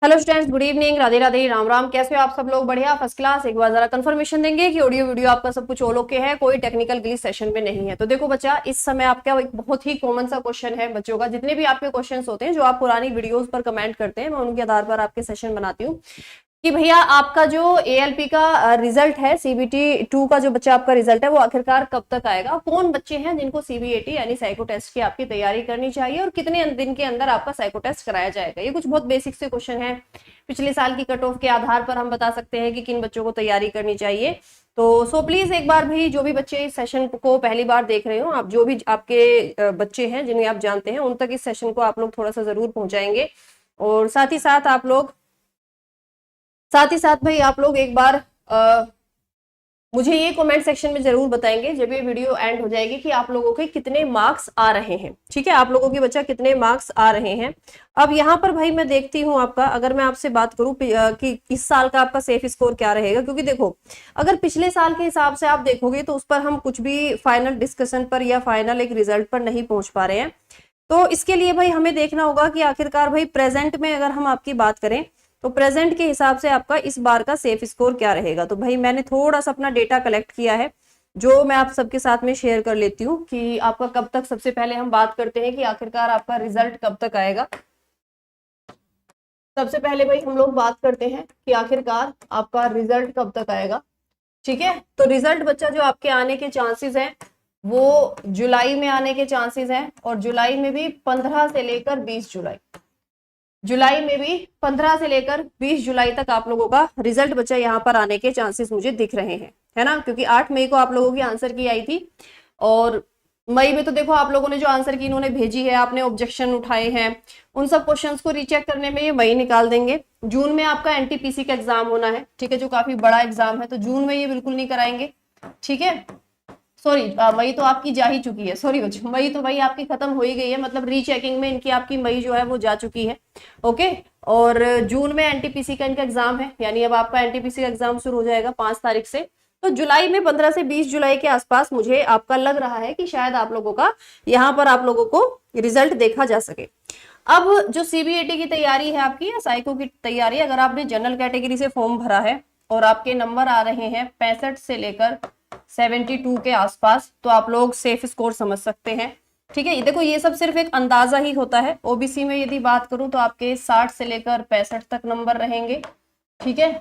Hello students, good evening, Radhe Radhe, Ram Ram. कैसे हो आप सब लोग? बढ़िया, फर्स्ट क्लास। एक बार जरा कंफर्मेशन देंगे कि ऑडियो वीडियो आपका सब कुछ ऑल ओके है, कोई टेक्निकल ग्लिच सेशन में नहीं है। तो देखो बच्चा, इस समय आपका एक बहुत ही कॉमन सा क्वेश्चन है बच्चों का। जितने भी आपके क्वेश्चंस होते हैं जो आप पुरानी वीडियोस पर कमेंट करते हैं, मैं उनके आधार पर आपके सेशन बनाती हूँ कि भैया आपका जो एएलपी का रिजल्ट है, सीबीटी 2 का जो बच्चा आपका रिजल्ट है, वो आखिरकार कब तक आएगा? कौन बच्चे हैं जिनको सीबीएटी यानी साइको टेस्ट की आपकी तैयारी करनी चाहिए, और कितने दिन के अंदर आपका साइको टेस्ट कराया जाएगा? ये कुछ बहुत बेसिक से क्वेश्चन है। पिछले साल की कट ऑफ के आधार पर हम बता सकते हैं कि किन बच्चों को तैयारी करनी चाहिए। तो प्लीज एक बार भी जो भी बच्चे इस सेशन को पहली बार देख रहे हो, आप जो भी आपके बच्चे हैं जिन्हें आप जानते हैं, उन तक इस सेशन को आप लोग थोड़ा सा जरूर पहुंचाएंगे। और साथ ही साथ भाई आप लोग एक बार मुझे ये कमेंट सेक्शन में जरूर बताएंगे जब ये वीडियो एंड हो जाएगी कि आप लोगों के कितने मार्क्स आ रहे हैं। ठीक है, आप लोगों के बच्चा कितने मार्क्स आ रहे हैं। अब यहाँ पर भाई मैं देखती हूँ आपका, अगर मैं आपसे बात करूँ कि इस साल का आपका सेफ स्कोर क्या रहेगा, क्योंकि देखो अगर पिछले साल के हिसाब से आप देखोगे तो उस पर हम कुछ भी फाइनल डिस्कशन पर या फाइनल एक रिजल्ट पर नहीं पहुंच पा रहे हैं। तो इसके लिए भाई हमें देखना होगा कि आखिरकार भाई प्रेजेंट में अगर हम आपकी बात करें तो प्रेजेंट के हिसाब से आपका इस बार का सेफ स्कोर क्या रहेगा। तो भाई मैंने थोड़ा सा अपना डेटा कलेक्ट किया है जो मैं आप सबके साथ में शेयर कर लेती हूँ कि आपका कब तक, सबसे पहले हम बात करते हैं कि आखिरकार आपका रिजल्ट कब तक आएगा। सबसे पहले भाई हम लोग बात करते हैं कि आखिरकार आपका रिजल्ट कब तक आएगा। ठीक है, तो रिजल्ट बच्चा जो आपके आने के चांसेस हैं वो जुलाई में आने के चांसेस हैं, और जुलाई में भी 15 से लेकर 20 जुलाई, जुलाई में भी 15 से लेकर 20 जुलाई तक आप लोगों का रिजल्ट बच्चा यहाँ पर आने के चांसेस मुझे दिख रहे हैं, है ना? क्योंकि 8 मई को आप लोगों की आंसर की आई थी, और मई में तो देखो आप लोगों ने जो आंसर की इन्होंने भेजी है, आपने ऑब्जेक्शन उठाए हैं, उन सब क्वेश्चंस को रीचेक करने में ये मई निकाल देंगे। जून में आपका एनटीपीसी का एग्जाम होना है, ठीक है, जो काफी बड़ा एग्जाम है, तो जून में ये बिल्कुल नहीं कराएंगे। ठीक है, सॉरी, मई तो आपकी जा ही चुकी है, सॉरी बच्चों, मई तो भाई आपकी खत्म हो ही गई है, मतलब रीचेकिंग में इनकी आपकी मई जो है वो जा चुकी है। ओके, और जून में एनटीपीसी का इनका एग्जाम है, यानी अब आपका एनटीपीसी का एग्जाम शुरू हो जाएगा 5 तारीख से। तो जुलाई में 15 से 20 जुलाई के आसपास मुझे आपका लग रहा है कि शायद आप लोगों का यहाँ पर आप लोगों को रिजल्ट देखा जा सके। अब जो सीबीएटी की तैयारी है आपकी या साइको की तैयारी, अगर आपने जनरल कैटेगरी से फॉर्म भरा है और आपके नंबर आ रहे हैं 65 से लेकर 72 के आसपास, तो आप लोग सेफ स्कोर समझ सकते हैं। ठीक है, देखो ये सब सिर्फ एक अंदाजा ही होता है। ओबीसी में यदि बात करूं तो आपके 60 से लेकर 65 तक नंबर रहेंगे। ठीक है,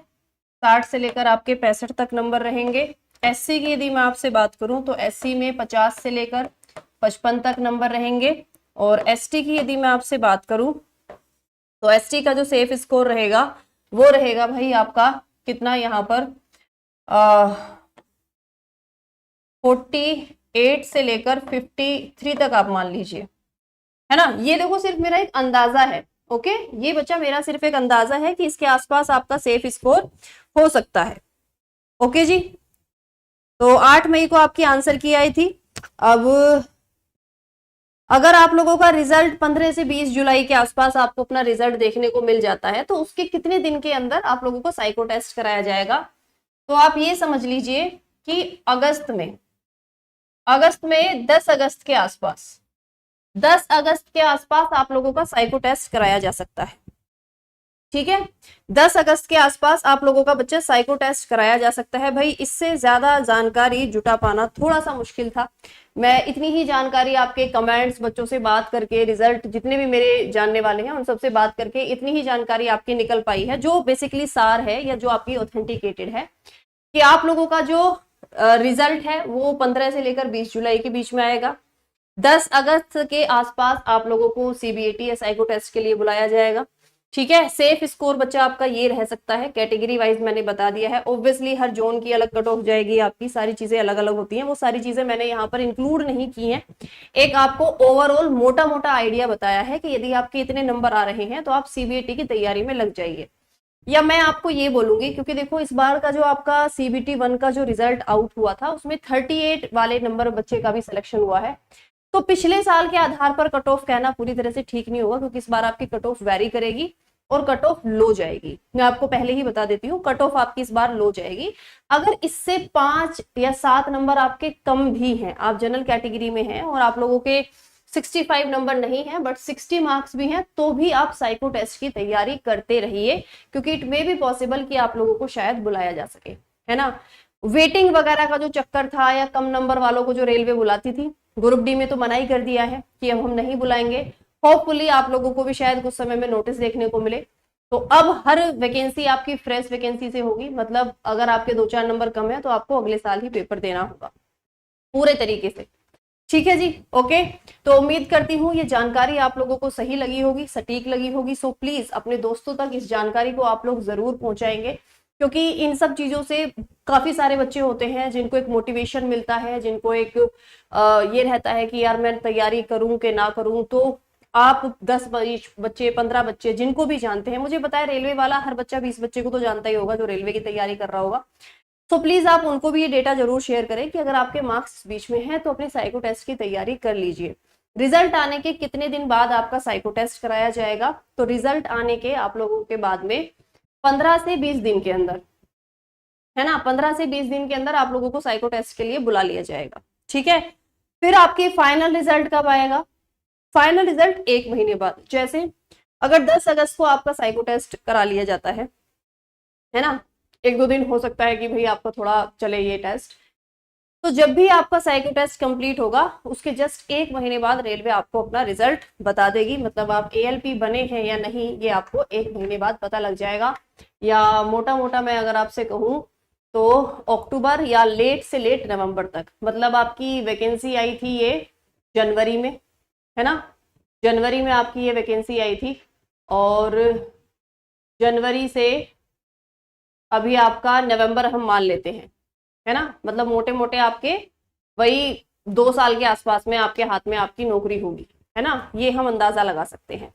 60 से लेकर आपके 65 तक नंबर रहेंगे। एससी की यदि मैं आपसे बात करूं तो एससी में 50 से लेकर 55 तक नंबर रहेंगे। और एसटी की यदि मैं आपसे बात करूं तो एसटी का जो सेफ स्कोर रहेगा वो रहेगा भाई आपका कितना, यहाँ पर 48 से लेकर 53 तक आप मान लीजिए, है ना? ये देखो सिर्फ मेरा एक अंदाजा है। ओके, ये बच्चा मेरा सिर्फ एक अंदाजा है कि इसके आसपास आपका सेफ स्कोर हो सकता है। ओके जी, तो 8 मई को आपकी आंसर की आई थी। अब अगर आप लोगों का रिजल्ट 15 से 20 जुलाई के आसपास आपको अपना रिजल्ट देखने को मिल जाता है, तो उसके कितने दिन के अंदर आप लोगों को साइको टेस्ट कराया जाएगा? तो आप ये समझ लीजिए कि अगस्त में 10 अगस्त के आसपास, 10 अगस्त के आसपास आप लोगों का साइको टेस्ट कराया जा सकता है। ठीक है, 10 अगस्त के आसपास आप लोगों का बच्चा साइको टेस्ट कराया जा सकता है। भाई इससे ज्यादा जानकारी जुटा पाना थोड़ा सा मुश्किल था। मैं इतनी ही जानकारी आपके कमेंट्स, बच्चों से बात करके, रिजल्ट जितने भी मेरे जानने वाले हैं उन सबसे बात करके इतनी ही जानकारी आपकी निकल पाई है, जो बेसिकली सार है या जो आपकी ऑथेंटिकेटेड है कि आप लोगों का जो रिजल्ट है वो 15 से लेकर 20 जुलाई के बीच में आएगा। 10 अगस्त के आसपास आप लोगों को सीबीएटी या साइको टेस्ट के लिए बुलाया जाएगा। ठीक है, सेफ स्कोर बच्चा आपका ये रह सकता है, कैटेगरी वाइज मैंने बता दिया है। ऑब्वियसली हर जोन की अलग कट ऑफ जाएगी, आपकी सारी चीजें अलग अलग होती हैं, वो सारी चीजें मैंने यहाँ पर इंक्लूड नहीं की हैं। एक आपको ओवरऑल मोटा मोटा आइडिया बताया है कि यदि आपके इतने नंबर आ रहे हैं तो आप सीबीएटी की तैयारी में लग जाइए। या मैं आपको ये बोलूंगी, क्योंकि देखो इस बार का जो आपका सीबीटी 1 का जो रिजल्ट आउट हुआ था उसमें 38 वाले नंबर बच्चे का भी सिलेक्शन हुआ है। तो पिछले साल के आधार पर कट ऑफ कहना पूरी तरह से ठीक नहीं होगा, क्योंकि इस बार आपकी कट ऑफ वेरी करेगी और कट ऑफ लो जाएगी। मैं आपको पहले ही बता देती हूँ, कट ऑफ आपकी इस बार लो जाएगी। अगर इससे 5 या 7 नंबर आपके कम भी हैं, आप जनरल कैटेगरी में हैं और आप लोगों के 65 नंबर नहीं है बट 60 मार्क्स भी हैं, तो भी आप साइको टेस्ट की तैयारी करते रहिए, क्योंकि इट मे बी पॉसिबल कि आप लोगों को शायद बुलाया जा सके, है ना। वेटिंग वगैरह का जो चक्कर था या कम नंबर वालों को जो रेलवे बुलाती थी, ग्रुप डी में तो मना ही कर दिया है कि अब हम नहीं बुलाएंगे। होपफुली आप लोगों को भी शायद कुछ समय में नोटिस देखने को मिले। तो अब हर वैकेंसी आपकी फ्रेश वैकेंसी से होगी, मतलब अगर आपके 2-4 नंबर कम है तो आपको अगले साल ही पेपर देना होगा पूरे तरीके से। ठीक है जी, ओके। तो उम्मीद करती हूँ ये जानकारी आप लोगों को सही लगी होगी, सटीक लगी होगी। सो प्लीज अपने दोस्तों तक इस जानकारी को आप लोग जरूर पहुंचाएंगे, क्योंकि इन सब चीजों से काफी सारे बच्चे होते हैं जिनको एक मोटिवेशन मिलता है, जिनको एक ये रहता है कि यार मैं तैयारी करूं कि ना करूं। तो आप 10 बच्चे 15 बच्चे जिनको भी जानते हैं, मुझे पता है रेलवे वाला हर बच्चा 20 बच्चे को तो जानता ही होगा जो रेलवे की तैयारी कर रहा होगा। तो प्लीज आप उनको भी ये डेटा जरूर शेयर करें कि अगर आपके मार्क्स बीच में हैं तो अपने साइको टेस्ट की तैयारी कर लीजिए। रिजल्ट आने के कितने दिन बाद आपका साइको टेस्ट कराया जाएगा? तो रिजल्ट आने के आप लोगों के बाद में 15 से 20 दिन के अंदर, है ना, 15 से 20 दिन के अंदर आप लोगों को साइको टेस्ट के लिए बुला लिया जाएगा। ठीक है, फिर आपकी फाइनल रिजल्ट कब आएगा? फाइनल रिजल्ट 1 महीने बाद। जैसे अगर 10 अगस्त को आपका साइको टेस्ट करा लिया जाता है ना, 1-2 दिन हो सकता है कि भाई आपका थोड़ा चले ये टेस्ट, तो जब भी आपका साइको टेस्ट कंप्लीट होगा उसके जस्ट 1 महीने बाद रेलवे आपको अपना रिजल्ट बता देगी। मतलब आप ALP बने हैं या नहीं ये आपको 1 महीने बाद पता लग जाएगा। या मोटा मोटा मैं अगर आपसे कहूं तो अक्टूबर या लेट से लेट नवंबर तक, मतलब आपकी वैकेंसी आई थी ये जनवरी में, है ना, जनवरी में आपकी ये वैकेंसी आई थी, और जनवरी से अभी आपका नवंबर हम मान लेते हैं, है ना, मतलब मोटे मोटे आपके वही 2 साल के आसपास में आपके हाथ में आपकी नौकरी होगी, है ना, ये हम अंदाजा लगा सकते हैं।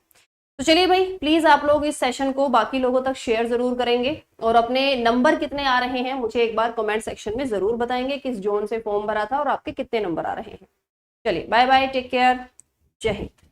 तो चलिए भाई, प्लीज आप लोग इस सेशन को बाकी लोगों तक शेयर जरूर करेंगे, और अपने नंबर कितने आ रहे हैं मुझे एक बार कमेंट सेक्शन में जरूर बताएंगे, किस जोन से फॉर्म भरा था और आपके कितने नंबर आ रहे हैं। चलिए बाय बाय, टेक केयर, जय हिंद।